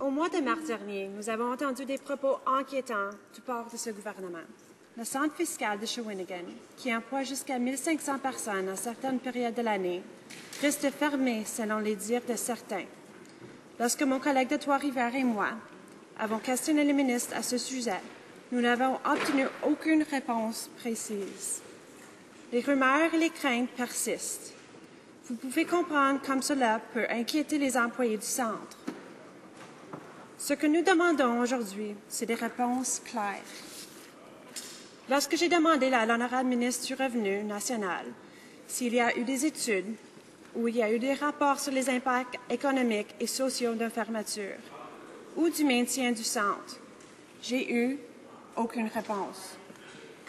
Au mois de mars dernier, nous avons entendu des propos inquiétants du part de ce gouvernement. Le centre fiscal de Shawinigan, qui emploie jusqu'à 1 500 personnes à certaines périodes de l'année, risque de fermer selon les dires de certains. Lorsque mon collègue de Trois-Rivières et moi avons questionné le ministre à ce sujet, nous n'avons obtenu aucune réponse précise. Les rumeurs et les craintes persistent. Vous pouvez comprendre comme cela peut inquiéter les employés du centre. Ce que nous demandons aujourd'hui, c'est des réponses claires. Lorsque j'ai demandé à l'honorable ministre du Revenu national s'il y a eu des études ou il y a eu des rapports sur les impacts économiques et sociaux d'une fermeture ou du maintien du centre, j'ai eu aucune réponse.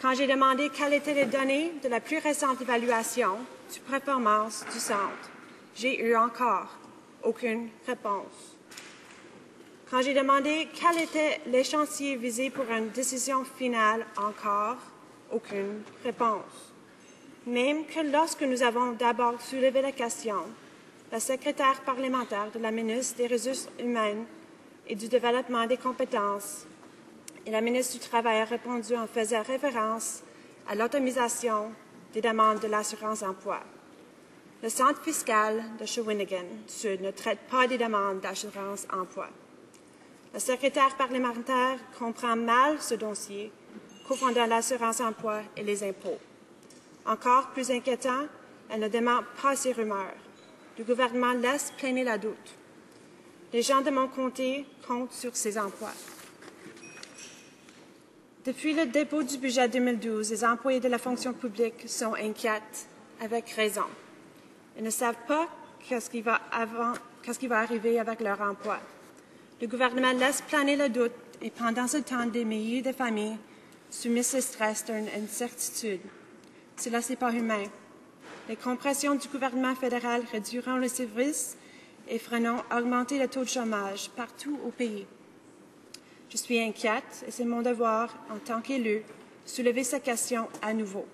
Quand j'ai demandé quelles étaient les données de la plus récente évaluation de performance du centre, j'ai eu encore aucune réponse. Quand j'ai demandé quel était l'échéancier visé pour une décision finale, encore aucune réponse. Même que lorsque nous avons d'abord soulevé la question, la secrétaire parlementaire de la ministre des Ressources humaines et du Développement des compétences et la ministre du Travail a répondu en faisant référence à l'automatisation des demandes de l'assurance-emploi. Le centre fiscal de Shawinigan Sud ne traite pas des demandes d'assurance-emploi. La secrétaire parlementaire comprend mal ce dossier, confondant l'assurance-emploi et les impôts. Encore plus inquiétant, elle ne dément pas ces rumeurs. Le gouvernement laisse planer la doute. Les gens de mon comté comptent sur ces emplois. Depuis le dépôt du budget 2012, les employés de la fonction publique sont inquiets, avec raison. Ils ne savent pas qu'est-ce qui va arriver avec leur emploi. Le gouvernement laisse planer le doute et pendant ce temps, des milliers de familles soumises au stress d'une incertitude. Cela, ce n'est pas humain. Les compressions du gouvernement fédéral réduiront les services et feront augmenter le taux de chômage partout au pays. Je suis inquiète et c'est mon devoir, en tant qu'élue, de soulever cette question à nouveau.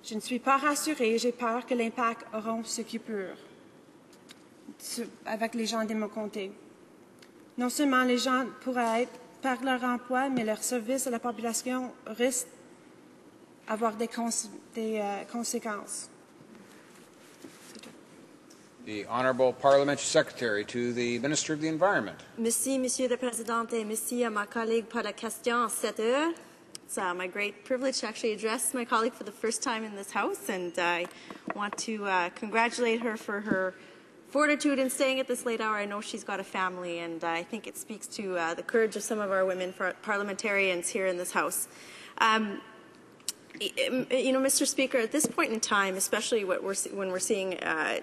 Je ne suis pas rassurée et j'ai peur que l'impact aura ce qui peut avec les gens de mon comté. Non seulement les gens pourraient perdre leur emploi, mais leur service à la population risque d'avoir des conséquences. The Honourable Parliamentary Secretary to the Minister of the Environment. Merci, Monsieur le Président, et merci à ma collègue pour la question à cette heure. It's my great privilege to actually address my colleague for the first time in this House, and I want to congratulate her for her fortitude in staying at this late hour. I know she's got a family, and I think it speaks to the courage of some of our women parliamentarians here in this House. You know, Mr. Speaker, at this point in time, especially when we're seeing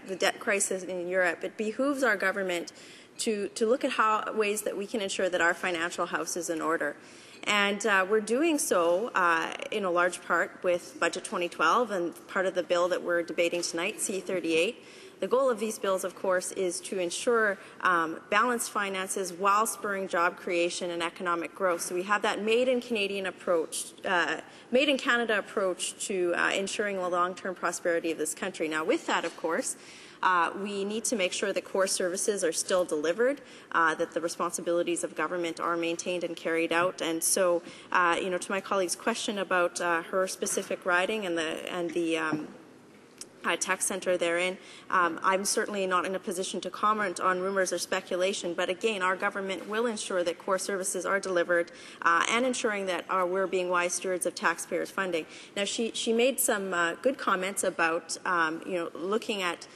the debt crisis in Europe, it behooves our government to look at ways that we can ensure that our financial house is in order. And we're doing so in a large part with Budget 2012 and part of the bill that we're debating tonight, C-38. The goal of these bills, of course, is to ensure balanced finances while spurring job creation and economic growth. So we have that made in Canada approach to ensuring the long-term prosperity of this country. Now, with that, of course, we need to make sure that core services are still delivered, that the responsibilities of government are maintained and carried out. And so, you know, to my colleague's question about her specific riding and the tax centre therein. I'm certainly not in a position to comment on rumours or speculation, but again, our government will ensure that core services are delivered and ensuring that we're being wise stewards of taxpayers' funding. Now, she made some good comments about you know, looking at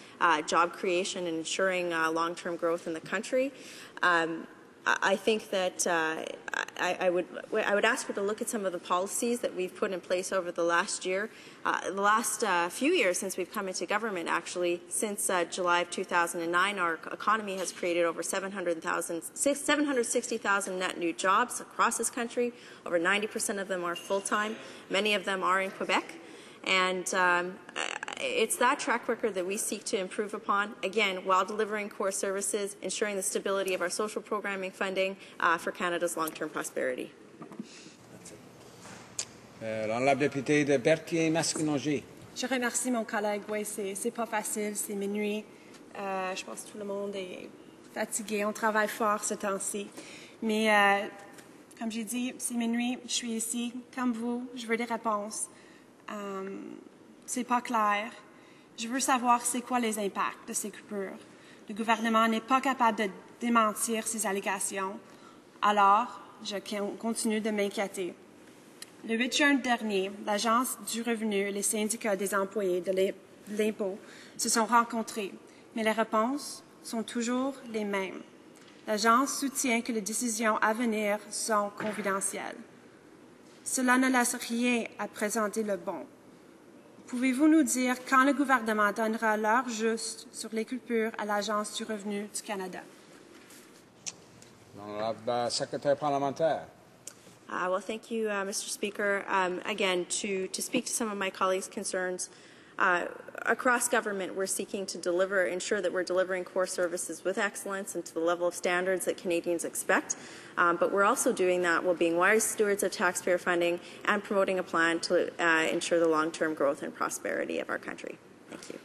job creation and ensuring long-term growth in the country. I think that I would ask her to look at some of the policies that we've put in place over the last year, the last few years since we've come into government. Actually, since July of 2009, our economy has created over 760,000 net new jobs across this country. Over 90% of them are full-time. Many of them are in Quebec. And it's that track record that we seek to improve upon, again, while delivering core services, ensuring the stability of our social programming funding for Canada's long-term prosperity. L'honorable député de Berthier-Masquinongé. Je remercie mon collègue. Oui, c'est pas facile, c'est minuit. Je pense que tout le monde est fatiguée. On travaille fort ce temps-ci. Mais comme j'ai dit, c'est minuit, je suis ici, comme vous, je veux des réponses. C'est pas clair. Je veux savoir c'est quoi les impacts de ces coupures. Le gouvernement n'est pas capable de démentir ces allégations. Alors, je continue de m'inquiéter. Le 8 juin dernier, l'Agence du revenu et les syndicats des employés de l'impôt se sont rencontrés, mais les réponses sont toujours les mêmes. L'Agence soutient que les décisions à venir sont confidentielles. Cela ne laisse rien à présenter le bon. Pouvez-vous nous dire quand le gouvernement donnera l'heure juste sur les coupures à l'Agence du revenu du Canada? L'honorable secrétaire parlementaire. Well, thank you, Mr. Speaker. Again, to speak to some of my colleagues' concerns, across government, we're seeking to ensure that we're delivering core services with excellence and to the level of standards that Canadians expect. But we're also doing that while being wise stewards of taxpayer funding and promoting a plan to ensure the long-term growth and prosperity of our country. Thank you.